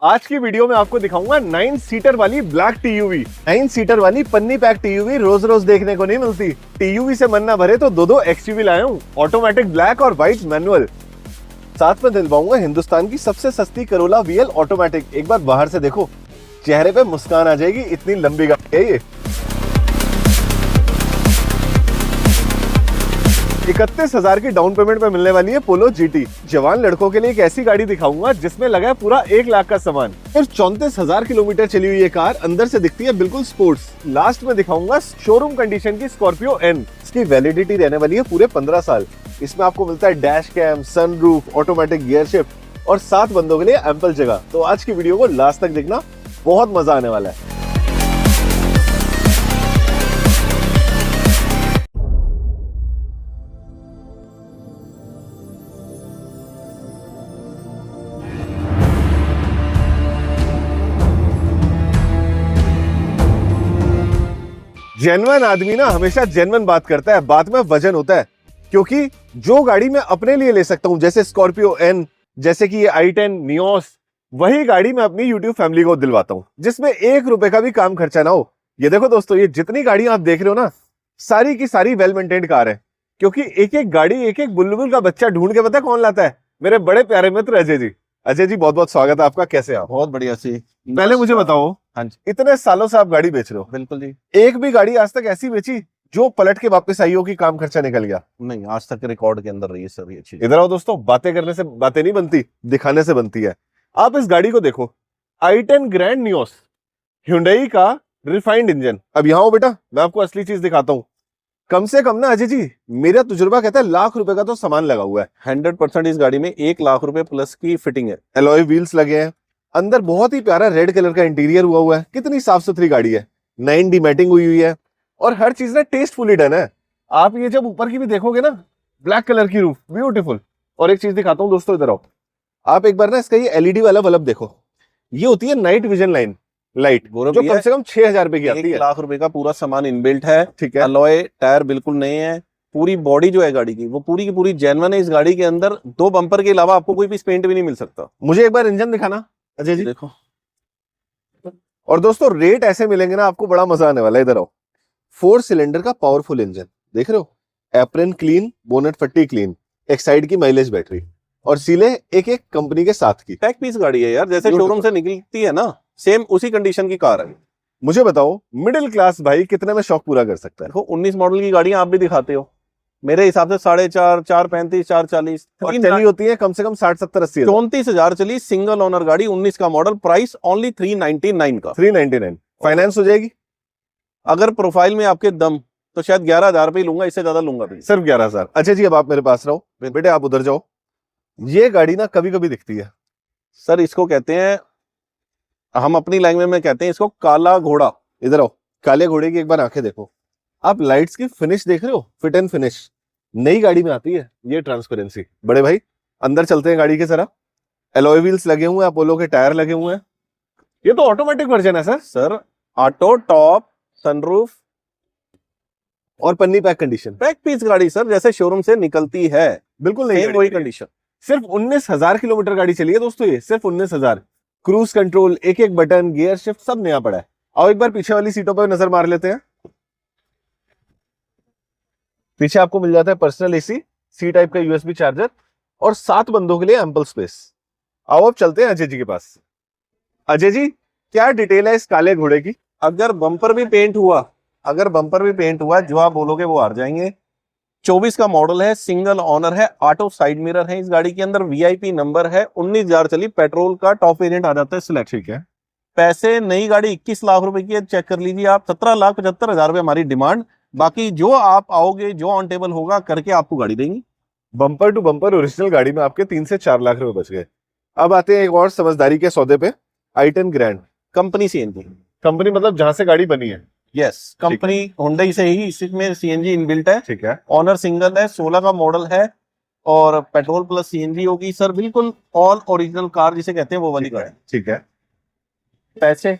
आज की वीडियो में आपको दिखाऊंगा 9 सीटर वाली ब्लैक टीयूवी। 9 सीटर वाली पन्नी पैक टीयूवी रोज रोज देखने को नहीं मिलती। टीयूवी से मन ना भरे तो दो एक्सयूवी लाया हूँ, ऑटोमेटिक ब्लैक और व्हाइट मैनुअल। साथ में दिलवाऊंगा हिंदुस्तान की सबसे सस्ती करोला वीएल ऑटोमेटिक। एक बार बाहर से देखो, चेहरे पे मुस्कान आ जाएगी, इतनी लंबी गाड़ी है ये। 31,000 की डाउन पेमेंट पे मिलने वाली है पोलो जीटी। जवान लड़कों के लिए एक ऐसी गाड़ी दिखाऊंगा जिसमें लगा है पूरा 1 लाख का सामान। सिर्फ 34,000 किलोमीटर चली हुई ये कार अंदर से दिखती है बिल्कुल स्पोर्ट्स। लास्ट में दिखाऊंगा शोरूम कंडीशन की स्कॉर्पियो एन। इसकी वैलिडिटी रहने वाली है पूरे 15 साल। इसमें आपको मिलता है dash cam, sunroof, automatic gear shift और 7 बंदों के लिए एम्पल जगह। तो आज की वीडियो को लास्ट तक देखना, बहुत मजा आने वाला है। जेन्युइन आदमी ना हमेशा जेन्युइन बात करता है, बात में वजन होता है। क्योंकि जो गाड़ी मैं अपने लिए ले सकता हूं, जैसे स्कॉर्पियो एन, जैसे कि ये i10 नियोस, वही गाड़ी मैं अपनी यूट्यूब फैमिली को दिलवाता हूं जिसमें 1 रुपए का भी काम खर्चा ना हो। ये देखो दोस्तों, ये जितनी गाड़ियां आप देख रहे हो ना, सारी की सारी वेल मेंटेन्ड कार है। क्योंकि एक एक गाड़ी एक एक बुलबुल का बच्चा ढूंढ के पता कौन लाता है? मेरे बड़े प्यारे मित्र अजय जी। अजय जी बहुत बहुत स्वागत है आपका, कैसे आप? बहुत बढ़िया सी। पहले मुझे बताओ, हाँ जी, इतने सालों से आप गाड़ी बेच रहे हो, बिल्कुल जी। एक भी गाड़ी आज तक ऐसी बेची जो पलट के वापस आई हो कि काम खर्चा निकल गया? नहीं, आज तक रिकॉर्ड के अंदर रही है सर ये चीज। इधर आओ दोस्तों, बातें करने से बातें नहीं बनती, दिखाने से बनती है। आप इस गाड़ी को देखो, i10 ग्रैंड नियोस, Hyundai का रिफाइंड इंजन। अब यहाँ हो बेटा, मैं आपको असली चीज दिखाता हूँ। कम से कम ना अजय जी, मेरा तजुर्बा कहता है लाख रुपए का तो सामान लगा हुआ है। 100% इस गाड़ी में 1 लाख रुपए प्लस की फिटिंग है। एलॉय व्हील्स लगे हैं, अंदर बहुत ही प्यारा रेड कलर का इंटीरियर हुआ है। कितनी साफ सुथरी गाड़ी है, 9D मैटिंग हुई है और हर चीज ना टेस्टफुली डन है। आप ये जब ऊपर की भी देखोगे ना, ब्लैक कलर की रूफ, ब्यूटीफुल। और एक चीज दिखाता हूँ दोस्तों, इधर आओ। आप एक बार ना इसका ये एलईडी वाला बल्ब देखो, ये होती है नाइट विजन लाइन लाइट, जो कम से कम 6,000 रुपए की आती है। 1 लाख रुपए का पूरा सामान इनबिल्ट है। ठीक है, अलॉय टायर बिल्कुल नए हैं। पूरी बॉडी जो है गाड़ी की, वो पूरी की पूरी जेन्युइन है। इस गाड़ी के अंदर 2 बम्पर के अलावा आपको कोई भी पेंट भी नहीं मिल सकता। मुझे एक बार इंजन दिखाना अजय जी। देखो, और दोस्तों रेट ऐसे मिलेंगे ना, आपको बड़ा मजा आने वाला है। इधर आओ, 4 सिलेंडर का पावरफुल इंजन देख रहे हो, एप्रन क्लीन, बोनेट पट्टी क्लीन, एक साइड की माइलेज बैटरी और सीले एक एक कंपनी के साथ की। पैक पीस गाड़ी है यार, जैसे शोरूम से निकलती है ना, सेम उसी कंडीशन की कार है। मुझे बताओ, मिडिल क्लास भाई कितने में शौक पूरा कर सकता है? देखो, 19 मॉडल की गाड़ियां आप भी दिखाते हो, मेरे हिसाब से 4.5, 4.35, 4.40 और चली होती है कम से कम 60, 70, 80 34,000 चली। सिंगल ओनर गाड़ी, 19 का मॉडल, प्राइस ओनली 399 का। 399 फाइनेंस हो जाएगी। अगर प्रोफाइल में आपके दम तो शायद 11,000 रुपये लूंगा, इससे ज्यादा लूंगा भी। सिर्फ 11,000। अच्छा जी, अब आप मेरे पास रहो, बेटे आप उधर जाओ। ये गाड़ी ना कभी कभी दिखती है सर, इसको कहते हैं, हम अपनी लैंग्वेज में कहते हैं इसको काला घोड़ा। इधर आओ, काले घोड़े की एक बार आंखें देखो। आप लाइट्स की फिनिश देख रहे हो, फिट एंड फिनिश नई गाड़ी में आती है ये ट्रांसपेरेंसी। बड़े भाई अंदर चलते हैं गाड़ी के जरा। एलॉय व्हील्स लगे हुए हैं, अपोलो के टायर लगे हुए हैं। ये तो ऑटोमेटिक वर्जन है सर। ऑटो, टॉप, सनरूफ और पन्नी पैक कंडीशन। पैक पीस गाड़ी सर, जैसे शोरूम से निकलती है, बिल्कुल नहीं वही कंडीशन। सिर्फ 19,000 किलोमीटर गाड़ी चली है दोस्तों, ये सिर्फ 19,000। क्रूज कंट्रोल, एक एक बटन, गियर शिफ्ट सब नया पड़ा है। आओ एक बार पीछे वाली सीटों पर नजर मार लेते हैं। पीछे आपको मिल जाता है पर्सनल एसी, सी टाइप का यूएसबी चार्जर और 7 बंदों के लिए एम्पल स्पेस। आओ अब चलते हैं अजय जी के पास। अजय जी, क्या डिटेल है इस काले घोड़े की? अगर बम्पर भी पेंट हुआ, जो आप बोलोगे वो हार जाएंगे। 24 का मॉडल है, सिंगल ओनर है, ऑटो साइड मिरर है इस गाड़ी के अंदर, वीआईपी नंबर है, 19,000 चली, पेट्रोल का टॉप वेरिएंट आ जाता है सिलेक्ट। ठीक है, पैसे नई गाड़ी 21 लाख रुपए की है, चेक कर लीजिए आप। 17,75,000 रुपए हमारी डिमांड, बाकी जो आप आओगे, जो ऑन टेबल होगा करके आपको गाड़ी देंगे। बम्पर टू बम्पर ओरिजिनल गाड़ी में आपके 3 से 4 लाख रुपए बच गए। अब आते हैं एक और समझदारी के सौदे पे, i10 grand company CNG. Company मतलब जहां से गाड़ी बनी है? यस, कंपनी Hyundai से ही, इसमें सीएनजी इनबिल्ट है। ठीक है, ऑनर सिंगल है, 16 का मॉडल है और पेट्रोल प्लस सीएनजी होगी सर। बिल्कुल ऑल ओरिजिनल कार जिसे कहते हैं वो वाली गाड़ी। ठीक है। पैसे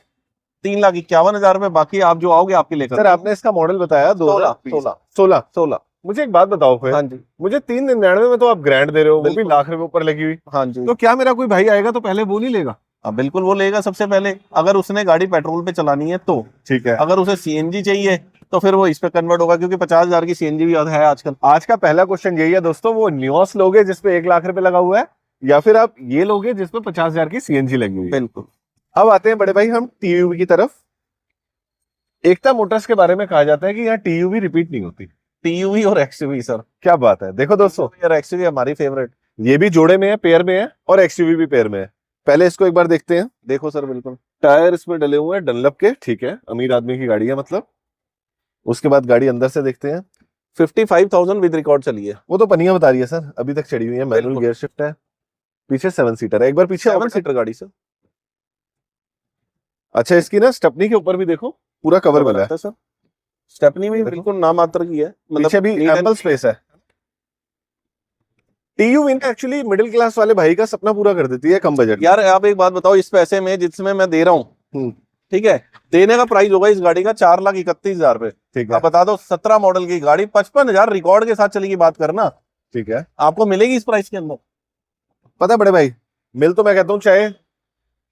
3,51,000 रुपए, बाकी आप जो आओगे आपके लेकर। सर आपने इसका मॉडल बताया 16। मुझे एक बात बताओ फिर। हाँ जी, मुझे 399 में तो आप ग्रैंड दे रहे हो, वो भी लाख रुपए ऊपर लगी हुई। हाँ जी। तो क्या मेरा कोई भाई आएगा तो पहले वो नहीं लेगा? अब बिल्कुल वो लेगा सबसे पहले, अगर उसने गाड़ी पेट्रोल पे चलानी है तो। ठीक है। अगर उसे सीएनजी चाहिए तो फिर वो इस पे कन्वर्ट होगा, क्योंकि 50,000 की सीएनजी भी है आजकल। आज का पहला क्वेश्चन यही है दोस्तों, वो नियोस लोगे जिसपे 1 लाख रुपए लगा हुआ है, या फिर आप ये लोगे जिसपे 50,000 की सीएनजी लगी हुई है? बिल्कुल। अब आते हैं बड़े भाई हम टीयूवी की तरफ। एकता मोटर्स के बारे में कहा जाता है कि यहाँ टीयूवी रिपीट नहीं होती। टीयूवी और एक्सयूवी सर। क्या बात है। देखो दोस्तों, यार एक्सयूवी हमारी फेवरेट। ये भी जोड़े में है, पेयर में है, और एक्सयूवी भी पेयर में है। पहले इसको एक बार देखते हैं। देखो सर, बिल्कुल टायर इसमें डले हुए हैं डनलप के, ठीक है, अमीर आदमी की गाड़ी है मतलब। उसके बाद गाड़ी अंदर से देखते हैं। 55,000 विद रिकॉर्ड चली है। वो तो पनिया बता रही है सर, अभी तक चढ़ी हुई है। मैनुअल बिल्कुल। गियर शिफ्ट है, पीछे 7 सीटर है। एक बार पीछे आओ 7 बेटा। सीटर गाड़ी सर। अच्छा, इसकी ना स्टेपनी के ऊपर भी देखो पूरा कवर मिला है। सर स्टेपनी भी देखो। बिल्कुल नाम मात्र की है, पीछे भी neat and एम्पल स्पेस है। टीयूवी ने एक्चुअली मिडिल क्लास वाले भाई का सपना पूरा कर देती है कम बजट में। यार आप एक बात बताओ, इस पैसे में जिसमें मैं दे रहा हम्म। हूँ, ठीक है, देने का प्राइस होगा इस गाड़ी का 4,31,000 रुपए। ठीक है, आप बता दो, 17 मॉडल की गाड़ी 55,000 रिकॉर्ड के साथ चलेगी, बात करना ठीक है। आपको मिलेगी इस प्राइस के अंदर। पता है बड़े भाई, मिल तो मैं कहता हूँ चाहे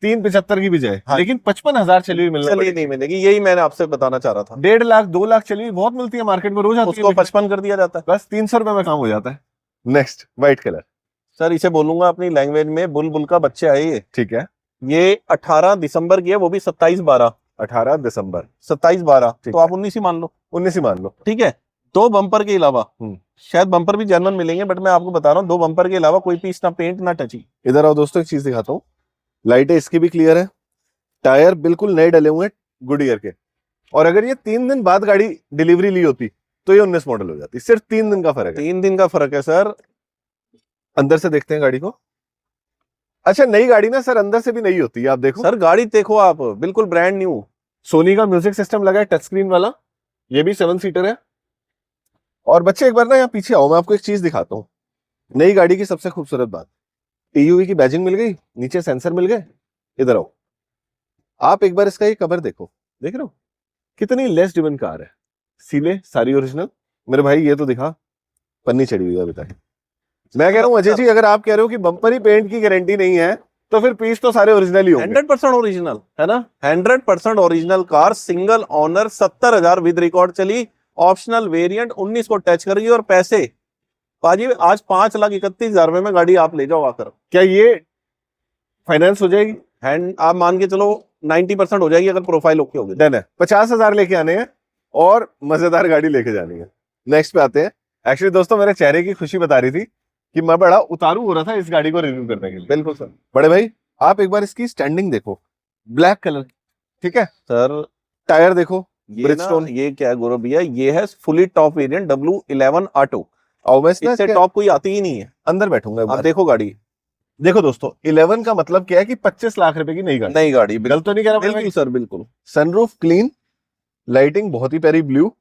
375 की भी जाए, हाँ। लेकिन 55,000 चली हुई मिलना चलिए पड़ेगी। नहीं मिलेगी, यही मैंने आपसे बताना चाह रहा था। 1.5 लाख 2 लाख चली हुई बहुत मिलती है मार्केट में, रोज आती उसको है। 55 कर दिया जाता है। बस 300 रुपए में काम हो जाता है। Next white colour. सर इसे बोलूंगा अपनी लैंग्वेज में, बुलबुल का बच्चा है ये। ठीक है, ये 18 दिसंबर की है, वो भी 27/12। 18 दिसंबर 27/12 ठीक तो आप 19 ही मान लो। 19 ही मान लो। ठीक है, 2 बम्पर के अलावा, शायद बम्पर भी जेन्युइन मिलेंगे, बट मैं आपको बता रहा हूँ 2 बम्पर के अलावा कोई पीस ना पेंट ना टची। इधर आओ दोस्तों, एक चीज दिखाता हूँ। लाइटें इसकी भी क्लियर है, टायर बिल्कुल नए डले हुए हैं गुड ईयर के। और अगर ये 3 दिन बाद गाड़ी डिलीवरी ली होती तो ये 19 मॉडल हो जाती। सिर्फ 3 दिन का फर्क है। 3 दिन का फर्क है सर। अंदर से देखते हैं गाड़ी को। अच्छा, नई गाड़ी ना सर अंदर से भी नई होती है, आप देखो। सर गाड़ी देखो आप, बिल्कुल ब्रांड न्यू। सोनी का म्यूजिक सिस्टम लगा है, टच स्क्रीन वाला। ये भी 7 सीटर है। और बच्चे एक बार ना यहाँ पीछे आओ, मैं आपको एक चीज दिखाता हूँ। नई गाड़ी की सबसे खूबसूरत बात, टीयूवी की बैजिंग मिल गई, नीचे सेंसर मिल गए। इधर आओ, आप एक बार इसका ये कवर देखो। देख रहे हो कितनी लेस ड्रिवन कार है। सीले सारी ओरिजिनल। मेरे भाई ये तो दिखा, पन्नी चढ़ी हुई है अभी तक। मैं कह रहा हूँ अजय जी, अगर आप कह रहे हो कि बम्पर ही पेंट की गारंटी नहीं है, तो फिर पीस तो सारे ओरिजिनल ही होंगे। 100% ओरिजिनल है ना, 100% original car, single owner, 70,000 with record चली, ऑप्शनल वेरिएंट, 19 को टच करेगी। और पैसे पाजी आज 5,31,000 रुपए में गाड़ी आप ले जाओ आकर। क्या ये फाइनेंस हो जाएगी? हैंड आप मान के चलो 90% हो जाएगी, अगर प्रोफाइल ओके होगी। डन है। 50,000 लेके आने हैं और मजेदार गाड़ी लेके जानी है। नेक्स्ट पे आते हैं। एक्चुअली दोस्तों, मेरे चेहरे की खुशी बता रही थी कि मैं बड़ा उतारू हो रहा था इस गाड़ी को रिव्यू करने के लिए। बिल्कुल सर। बड़े भाई आप एक बार इसकी स्टैंडिंग देखो, ब्लैक कलर, ठीक है। सर टायर देखो, ये ना, ब्रिजस्टोन। ये क्या है गौरव भैया, ये है fully top variant W11 auto. और मैं इसमें इससे टॉप कोई आती ही नहीं है। अंदर बैठूंगा एक आप बार। देखो गाड़ी, देखो दोस्तों, 11 का मतलब क्या है कि 25 लाख रुपए की नई गाड़ी। नई गाड़ी, गलत तो नहीं कह रहा बिल्कुल भाई? सर बिल्कुल। सनरूफ क्लीन, लाइटिंग बहुत ही प्यारी ब्लू,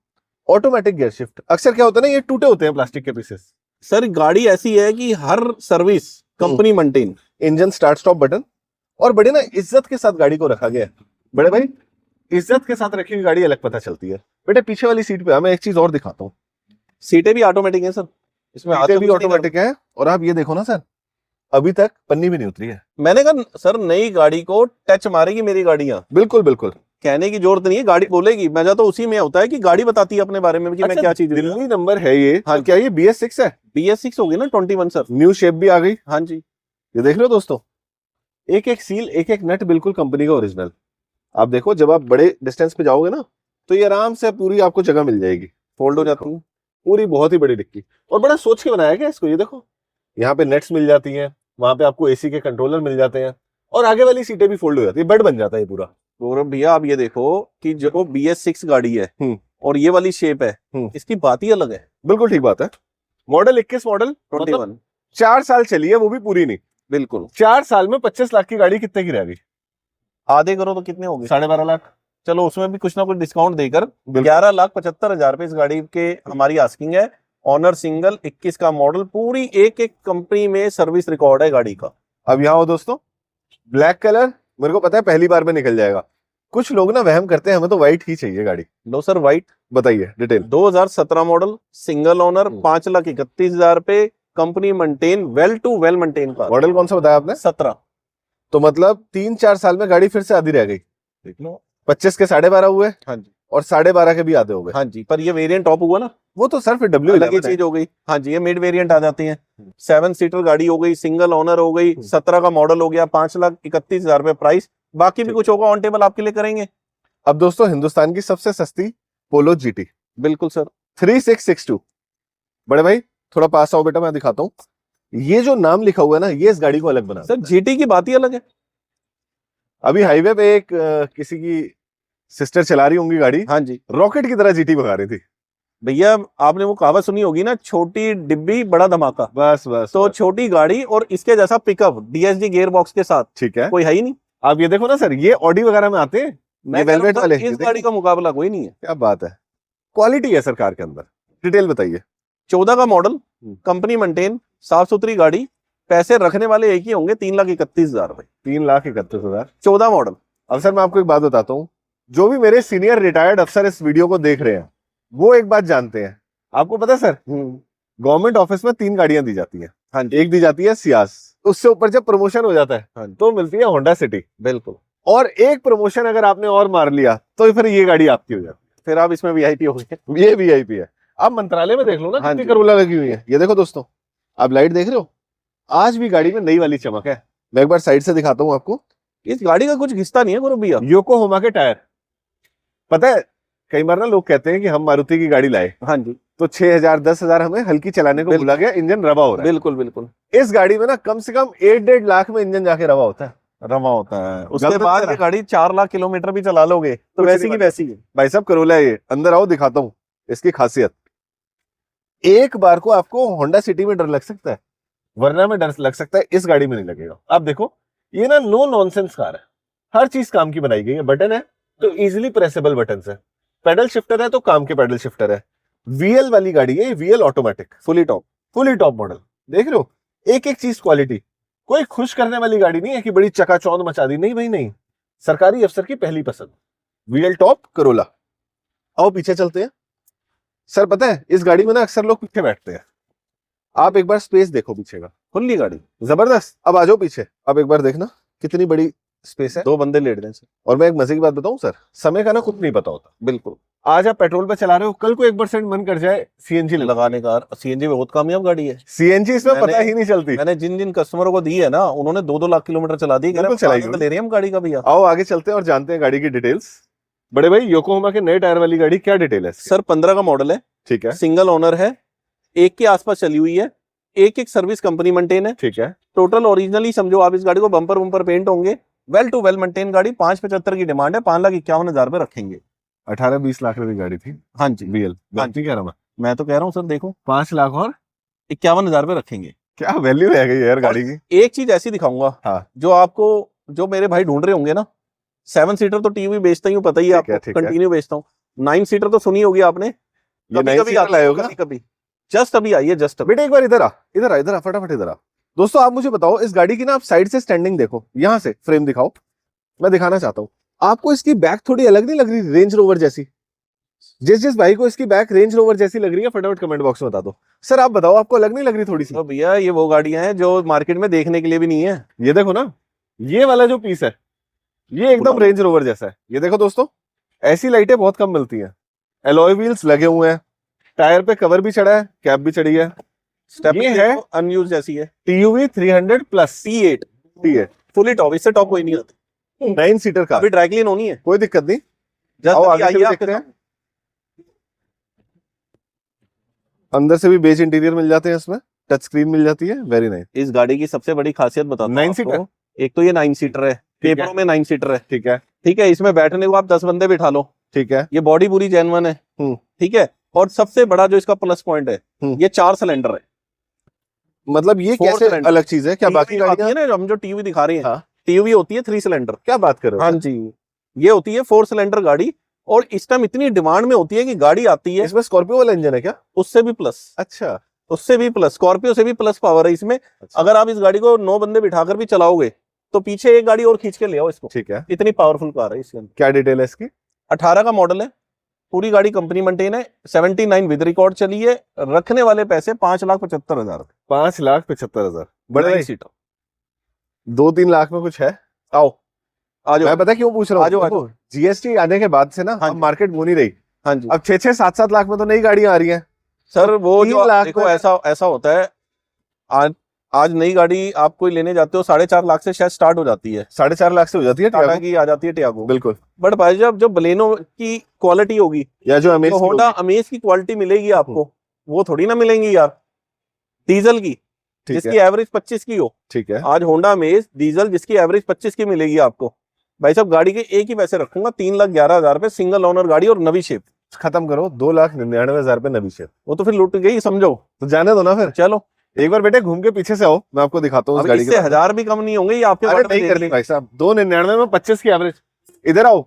ऑटोमेटिक गियर शिफ्ट। अक्सर क्या होता है ना, ये टूटे होते हैं प्लास्टिक के पीसेस। सर गाड़ी ऐसी है कि हर service company maintain. Engine start stop button, और बड़े ना इज्जत के साथ गाड़ी को रखा गया है। बड़े भाई इज्जत के साथ रखी हुई गाड़ी अलग पता चलती है। बेटे पीछे वाली सीट पे मैं एक चीज और दिखाता हूँ। सीटें भी ऑटोमेटिक हैं सर, इसमें सीटें भी ऑटोमेटिक है। और आप ये देखो ना सर, अभी तक पन्नी भी नहीं उतरी है। मैंने कहा सर नई गाड़ी को टच मारेगी मेरी गाड़ियां, बिल्कुल बिल्कुल। कहने की जरूरत नहीं है, गाड़ी बोलेगी। मजा तो उसी में होता है कि गाड़ी बताती है अपने बारे में कि मैं क्या चीज। दिल्ली नंबर है ये। हाँ, तो क्या ये BS6 है? BS6 होगी ना 21 सर। न्यू शेप भी आ गई। हाँ जी, ये देख रहे हो दोस्तों, एक एक सील, एक एक नट बिल्कुल कंपनी का ओरिजिनल। आप देखो, जब आप बड़े डिस्टेंस पे जाओगे ना, तो ये आराम से पूरी आपको जगह मिल जाएगी। फोल्ड हो जाती है पूरी, बहुत ही बड़ी डिक्की। और बड़ा सोच के बनाया गया इसको। ये देखो, यहाँ पे नेट्स मिल जाती हैं, वहां पे आपको AC के कंट्रोलर मिल जाते हैं, और आगे वाली सीटें भी फोल्ड हो जाती है। बेड बन जाता है ये पूरा। गौरव भैया आप ये देखो कि जो BS6 गाड़ी है और ये वाली शेप है, इसकी बात ही अलग है। बिल्कुल ठीक बात है। मॉडल 21 मॉडल 21 4 साल चली है, वो भी पूरी नहीं। बिल्कुल। 4 साल में 25 लाख की गाड़ी कितने की रह गई? आधे करो तो कितने हो गए? 12.5 लाख। चलो उसमें भी कुछ ना कुछ डिस्काउंट देकर 11,75,000 रुपए इस गाड़ी के हमारी आस्किंग है। ऑनर सिंगल, 21 का मॉडल, पूरी एक एक कंपनी में सर्विस रिकॉर्ड है गाड़ी का। अब यहाँ हो दोस्तों, ब्लैक कलर मेरे को पता है पहली बार में निकल जाएगा। कुछ लोग ना वहम करते हैं हमें तो व्हाइट ही चाहिए गाड़ी। लो सर व्हाइट। बताइए डिटेल। 2017 मॉडल, सिंगल ओनर, 5,31,000 रुपए, company maintain, well to well maintain car. Model कौन सा बताया आपने? 17। तो मतलब 3-4 साल में गाड़ी फिर से आधी रह गई। देख लो 25 के 12.5 हुए हाँ जी, और 12.5 के भी आधे हो गए। हाँ जी, पर ये वेरिएंट टॉप हुआ ना, वो तो सर फिर डब्ल्यू अलग ही चीज हो गई। हाँ जी, ये मिड वेरिएंट आ जाती है। 7 सीटर गाड़ी हो गई, सिंगल ओनर हो गई, 17 का मॉडल हो गया, 5,31,000 रुपए प्राइस। बाकी भी कुछ होगा ऑन टेबल आपके लिए करेंगे। अब दोस्तों हिंदुस्तान की सबसे सस्ती पोलो जीटी बिल्कुल सर, 3662। बड़े भाई थोड़ा पास आओ बेटा, मैं दिखाता हूँ। ये जो नाम लिखा हुआ है ना, ये इस गाड़ी को अलग बना सर जीटी की बात ही अलग है। अभी हाईवे पे एक किसी की सिस्टर चला रही होंगी गाड़ी, हाँ जी रॉकेट की तरह जीटी भगा रही थी। भैया, आपने वो कहावत सुनी होगी ना, छोटी डिब्बी बड़ा धमाका। बस बस तो बस। छोटी गाड़ी और इसके जैसा पिकअप डीएसजी गियर बॉक्स के साथ ठीक है, कोई है ही नहीं। आप ये देखो ना सर, ये ऑडी वगैरह में आते हैं, मैं ये कह रहा हूं वेलवेट सर, वाले, इस ये गाड़ी देखो, का मुकाबला कोई नहीं है। क्या बात है, क्वालिटी है सर कार के अंदर। डिटेल बताइए। 14 का मॉडल, कंपनी मेंटेन, साफ सुथरी गाड़ी, पैसे रखने वाले एक ही होंगे, 3,31,000 रुपए। 3,31,000। 14 मॉडल। अब सर मैं आपको एक बात बताता हूँ, जो भी मेरे सीनियर रिटायर्ड अफसर इस वीडियो को देख रहे हैं वो एक बात जानते हैं। आपको पता है सर, गवर्नमेंट ऑफिस में 3 गाड़ियां दी जाती हैं। हाँ जी, एक दी जाती है सियास, उससे ऊपर जब प्रमोशन हो जाता है हाँ जी, तो मिलती है होंडा सिटी, बिल्कुल। और एक प्रमोशन अगर आपने और मार लिया तो फिर ये गाड़ी आपकी हो जाती फिर आप इसमें वीआईपी हो गए। है। ये वीआईपी है। आप मंत्रालय में देख लो ना, हाँ कितनी जी। करोला लगी हुई है। ये देखो दोस्तों, आप लाइट देख रहे हो, आज भी गाड़ी में नई वाली चमक है। मैं एक बार साइड से दिखाता हूँ आपको। इस गाड़ी का कुछ घिसता नहीं है गुरु भैया। योकोहोमा के टायर, पता है कई बार ना लोग कहते हैं कि हम मारुति की गाड़ी लाए हाँ जी, तो 6,000 10,000 हमें हल्की चलाने को बोला गया, इंजन रवा हो रहा है। बिल्कुल बिल्कुल इस गाड़ी में ना कम से कम 1-1.5 लाख में इंजन जाके रवा होता है। रवा होता है। उसके गलत बाद नहीं ये गाड़ी 4 लाख किलोमीटर भी चला लोगे तो कुछ वैसी नहीं की वैसी है। भाई साहब करोला है ये। अंदर आओ दिखाता हूँ इसकी खासियत। एक बार को आपको होंडा सिटी में डर लग सकता है, वरना में डर लग सकता है, इस गाड़ी में नहीं लगेगा। आप देखो, ये ना नो नॉनसेंस कार है, हर चीज काम की बनाई गई है। बटन है तो इजिली प्रेसेबल बटन है, पेडल शिफ्टर है तो काम के पेडल शिफ्टर है। वीएल वाली गाड़ी है, VL automatic, fully top model. देख रहे हो, एक एक चीज क्वालिटी। कोई खुश करने वाली गाड़ी नहीं है कि बड़ी चकाचौंध मचा दी, नहीं भाई नहीं, सरकारी अफसर की पहली पसंद वीएल टॉप करोला। आओ पीछे चलते हैं। सर पता है इस गाड़ी में ना अक्सर लोग पीछे बैठते हैं, आप एक बार स्पेस देखो पीछे का, खुली गाड़ी जबरदस्त। अब आ जाओ पीछे, अब एक बार देखना कितनी बड़ी स्पेस है। 2 बंदे लेट दें सर। और मैं एक मजे की बात बताऊं सर, समय का ना कुछ नहीं पता होता। बिल्कुल, आज आप पेट्रोल पे चला रहे हो, कल को 1% मन कर जाए सीएनजी लगाने का। सीएनजी बहुत कामयाब गाड़ी है। सीएनजी इसमें मैंने- पता ही नहीं चलती। मैंने जिन जिन कस्टमरों को दी है ना, उन्होंने 2-2 लाख किलोमीटर चला दी। बिल्कुल चलाई ले रहे हैं हम गाड़ी का भैया। आओ आगे चलते हैं और जानते हैं गाड़ी की डिटेल्स। बड़े भाई योकोहामा के नए टायर वाली गाड़ी क्या डिटेल है इसकी? सर 15 का मॉडल है, ठीक है, सिंगल ओनर है, 1 के आसपास चली हुई है, एक सर्विस कंपनी मेंटेन है। ठीक है, टोटल ओरिजिनली समझो आप, इस गाड़ी को बम्पर पेंट होंगे। वेल टू वेल मेंटेन गाड़ी। 5,75 की डिमांड है, 5,51,000 रुपए रखेंगे। 18-20 लाख रुपए की गाड़ी थी। हाँ जी, बीएल गलती कह रहा हूं मैं तो कह रहा हूँ सर, देखो 5 लाख और 51,000 रुपए रखेंगे। क्या वैल्यू रह गई यार गाड़ी की। एक चीज ऐसी दिखाऊंगा, हाँ। जो आपको, जो मेरे भाई ढूंढ रहे होंगे ना, 7 सीटर तो टीवी बेचता ही हूँ, पता ही है ठीक है, आपको, ठीक है। कंटिन्यू बेचता हूँ। 9 सीटर तो सुनी होगी आपने, ये 9 सीटर लाए होगा कभी जस्ट अभी आई है, जस्ट अभी। बेटा एक बार इधर आ फटाफट इधर आ। दोस्तों आप मुझे बताओ, इस गाड़ी की ना आप साइड से स्टैंडिंग देखो, यहां से फ्रेम दिखाओ, मैं दिखाना चाहता हूं आपको। इसकी बैक थोड़ी अलग नहीं लग रही, रेंज रोवर जैसी? जिस भाई को इसकी बैक रेंज रोवर जैसी लग रही है फटाफट कमेंट बॉक्स में बता दो। सर आप बताओ, आपको अलग नहीं लग रही थोड़ी सी? तो भैया ये वो गाड़ियां हैं जो मार्केट में देखने के लिए भी नहीं है। ये देखो ना, ये वाला जो पीस है ये एकदम रेंज रोवर जैसा है। ये देखो दोस्तों, ऐसी लाइटें बहुत कम मिलती हैं। एलॉय व्हील्स लगे हुए हैं, टायर पे कवर भी चढ़ा है, कैप भी चढ़ी है। स्टेपनी ये है अनयूज जैसी है, TUV 300 plus T8 fully top, इससे टॉप कोई नहीं आती। 9 सीटर का, अभी ड्राई क्लीन होनी है, कोई दिक्कत नहीं। जस्ट आओ अभी आगे से आई भी है देखते आपके हैं। अंदर से भी बेज इंटीरियर मिल जाते हैं, इसमें टच स्क्रीन मिल जाती है, वेरी नाइस। इस गाड़ी की सबसे बड़ी खासियत बताता हूं 9 सीटर? आपको। एक तो ये 9 सीटर है, पेपरों में 9 सीटर है, ठीक है, ठीक है। इसमें बैठने को आप 10 बंदे बिठा लो, ठीक है, ये बॉडी पूरी जेन्युइन है, ठीक है। और सबसे बड़ा जो इसका प्लस पॉइंट है, ये 4 सिलेंडर है। मतलब ये 4 कैसे सिलेंडर। अलग चीज है? क्या बाकी गाड़ियां है ना, हम जो टीवी दिखा रहे हैं, हाँ। टीवी होती है 3 सिलेंडर। क्या बात कर रहे हो? हाँ जी, ये होती है 4 सिलेंडर गाड़ी, और इस टाइम इतनी डिमांड में होती है कि गाड़ी आती है, इसमें स्कॉर्पियो वाला इंजन है क्या? उससे भी प्लस, अच्छा, उससे भी प्लस, स्कॉर्पियो से भी प्लस पावर है इसमें। अच्छा। अगर आप इस गाड़ी को 9 बंदे बिठाकर भी चलाओगे तो पीछे एक गाड़ी और खींच के ले आओ इसको, ठीक है। इतनी पावरफुल कार है इसके अंदर। क्या डिटेल है इसकी? 18 का मॉडल है, पूरी गाड़ी कंपनी मेंटेन है, 79 विद रिकॉर्ड चली है। रखने वाले पैसे 5,75,000। 5,75,000। बड़े 9 भाई सीटर। 2-3 लाख में कुछ है? आओ आ जाओ। मैं पता क्यों पूछ रहा आ जाओ, आ हूँ, जीएसटी आने के बाद से ना हाँ अब जी। मार्केट वो नहीं रही। हाँ जी अब 6-6, 7-7 लाख में तो नई गाड़ियां आ रही हैं। सर, वो 3 जो लाख देखो में- ऐसा होता है। आज आज नई गाड़ी आप कोई लेने जाते हो 4.5 लाख से शायद स्टार्ट हो जाती है। 4.5 लाख से हो जाती है टाटा टियागो। की आ जाती है टियागो। बिल्कुल। बट भाई साहब, जो बलेनो की क्वालिटी होगी, या जो अमेज जो की होंडा होगी। अमेज की क्वालिटी मिलेगी आपको, वो थोड़ी ना मिलेंगी यार। डीजल की ठीक जिसकी है, एवरेज 25 की हो, ठीक है। आज होंडा अमेज डीजल जिसकी एवरेज 25 की मिलेगी आपको। भाई साहब, गाड़ी के एक ही पैसे रखूंगा, 3,11,000 रुपए, सिंगल ओनर गाड़ी और नवी शेप। खत्म करो, 2,99,000 रुपए नवी शेप। वो तो फिर लुट गई समझो। तो जाने दो ना फिर। चलो, एक बार बेटे घूम के पीछे से आओ, मैं आपको दिखाता हूँ अब उस गाड़ी इससे के बारे में। 1000 भी कम नहीं होंगे ये आपके अरे बारे में नहीं दे करनी दिए। भाई साहब, 2,99 में 25 की एवरेज। इधर आओ,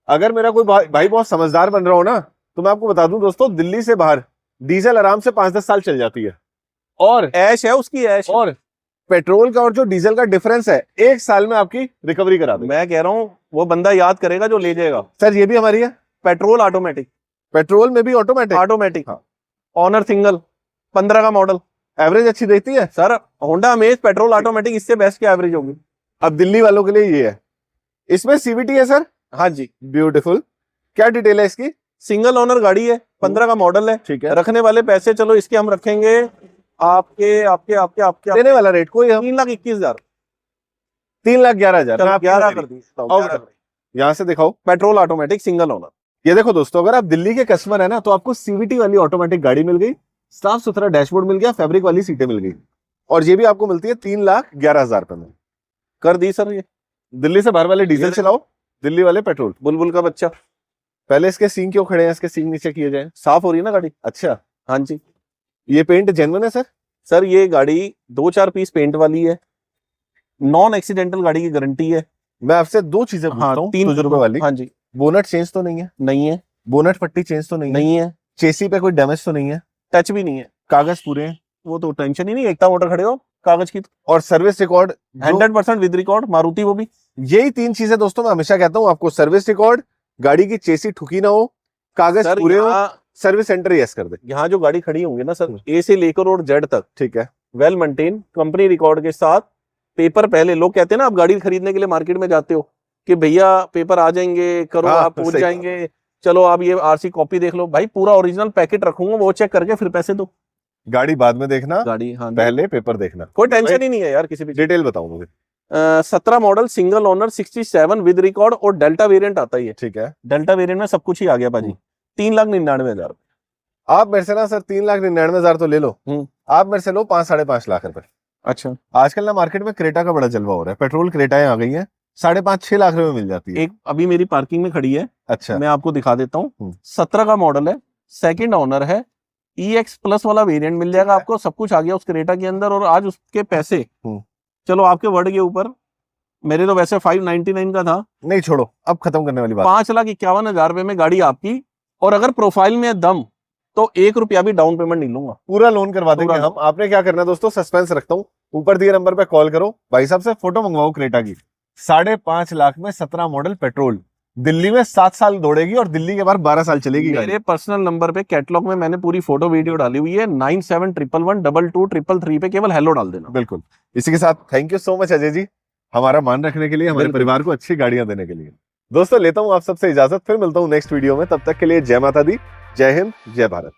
अगर मेरा कोई भाई बहुत समझदार बन रहा हो ना, तो मैं आपको बता दूं दोस्तों, दिल्ली से बाहर डीजल आराम से 5-10 साल चल जाती है। और ऐश है उसकी, ऐश। और पेट्रोल का और जो डीजल का डिफरेंस है, 1 साल में आपकी रिकवरी करा देगा। मैं कह रहा हूँ वो बंदा याद करेगा जो ले जाएगा। सर ये भी हमारी है, पेट्रोल ऑटोमेटिक, पेट्रोल में भी ऑटोमेटिक, ऑटोमेटिक, हाँ। ऑनर सिंगल, 15 का मॉडल। एवरेज अच्छी देती है sir Honda amaze petrol automatic, इससे बेस्ट क्या एवरेज होगी? अब दिल्ली वालों के लिए ये है। इसमें सीवीटी है सर, हाँ जी, ब्यूटीफुल। क्या डिटेल है इसकी? सिंगल ओनर गाड़ी है, 15 का मॉडल है। ठीक है, रखने वाले पैसे चलो इसके हम रखेंगे आपके आपके आपके आपके देने वाला रेट कोई हम 3,21,000, 3,11,000 चलो मैं आपको 11 बता कर रही दी। हूँ। यहाँ से दिखाओ, पेट्रोल ऑटोमेटिक सिंगल ओनर। ये देखो दोस्तों, अगर आप दिल्ली के कस्टमर है ना, तो आपको सीवीटी वाली ऑटोमेटिक गाड़ी मिल गई, साफ सुथरा डैशबोर्ड मिल गया, फैब्रिक वाली सीटें मिल गई, और ये भी आपको मिलती है 3,11,000 रुपए में। कर दी सर ये। दिल्ली से बाहर वाले डीजल ये चलाओ, दिल्ली वाले पेट्रोल। बुलबुल का बच्चा। पहले इसके सींग क्यों खड़े हैं, इसके सींग नीचे किए जाए। साफ हो रही है ना गाड़ी। अच्छा, हाँ जी ये पेंट जेन्युइन है सर? सर, ये गाड़ी 2-4 पीस पेंट वाली है, नॉन एक्सीडेंटल गाड़ी की गारंटी है। मैं आपसे 2 चीजें पूछता हूँ, 3 तजुर्बे वाली। हाँ जी। बोनट चेंज तो नहीं है? नहीं है, बोनट पट्टी चेंज तो नहीं है? नहीं है, चेसी पे कोई डैमेज तो नहीं है? टच भी नहीं है। कागज पूरे हैं? वो तो टेंशन ही नहीं, एकता मोटर खड़े हो कागज की। और service record 100% with record, Maruti वो भी। यही 3 चीजें दोस्तों मैं हमेशा कहता हूँ आपको। सर्विस रिकॉर्ड, गाड़ी की चेसी ठुकी ना हो, कागज सर पूरे हो, यहाँ सर्विस सेंटर यस कर दे। यहाँ जो गाड़ी खड़ी होंगी ना सर, ए से लेकर और जेड तक, ठीक है, वेल मेंटेन, कंपनी रिकॉर्ड के साथ। पेपर पहले, लोग कहते हैं ना आप गाड़ी खरीदने के लिए मार्केट में जाते हो कि भैया पेपर आ जाएंगे, करो हाँ, आप पहुंच सही जाएंगे, चलो आप ये आरसी कॉपी देख लो। भाई पूरा ओरिजिनल पैकेट रखूंगा, वो चेक करके फिर पैसे दो। गाड़ी बाद में देखना, गाड़ी हाँ पहले पेपर देखना। कोई टेंशन ही नहीं है यार किसी भी। डिटेल बताओ मुझे। 17 model, single owner, 67 with record, और डेल्टा वेरिएंट आता ही है। ठीक है, डेल्टा वेरिएंट में सब कुछ ही आ गया भाजी। 3,99,000। आप मेरे से ना सर 3,99,000 तो ले लो, आप मेरे से लो 5-5.5 लाख रुपए। अच्छा, आजकल ना मार्केट में क्रेटा का बड़ा जलवा हो रहा है, पेट्रोल क्रेटाएं आ गई हैं, 5.5-6 लाख रुपए में मिल जाती है। एक अभी मेरी पार्किंग में खड़ी है, अच्छा, मैं आपको दिखा देता हूँ। 17 का मॉडल है, सेकंड ओनर है, EX प्लस वाला वेरिएंट मिल जाएगा आपको, सब कुछ आ गया उस क्रेटा के अंदर। और आज उसके पैसे, चलो आपके वर्ड के ऊपर, मेरे तो वैसे 599 का था, नहीं छोड़ो, अब खत्म करने वाली बात। 5,51,000 रुपए में गाड़ी आपकी। और अगर प्रोफाइल में है दम, तो 1 रुपया भी डाउन पेमेंट नहीं लूंगा, पूरा लोन करवा देंगे हम। आपने क्या करना है दोस्तों, सस्पेंस रखता हूँ, ऊपर दिए नंबर पे कॉल करो, भाई साहब से फोटो मंगवाओ क्रेटा की। 5.5 लाख में 17 मॉडल पेट्रोल, दिल्ली में 7 साल दौड़ेगी और दिल्ली के बाहर 12 साल चलेगी गाड़ी। मेरे पर्सनल नंबर पे कैटलॉग में मैंने पूरी फोटो वीडियो डाली हुई है। 9711122333 पे केवल हेलो डाल देना। बिल्कुल। इसी के साथ thank you so much Ajay ji, हमारा मान रखने के लिए, हमारे परिवार को अच्छी गाड़ियां देने के लिए। दोस्तों लेता हूं आप सबसे इजाजत, फिर मिलता हूं नेक्स्ट वीडियो में। तब तक के लिए जय माता दी, जय हिंद, जय भारत।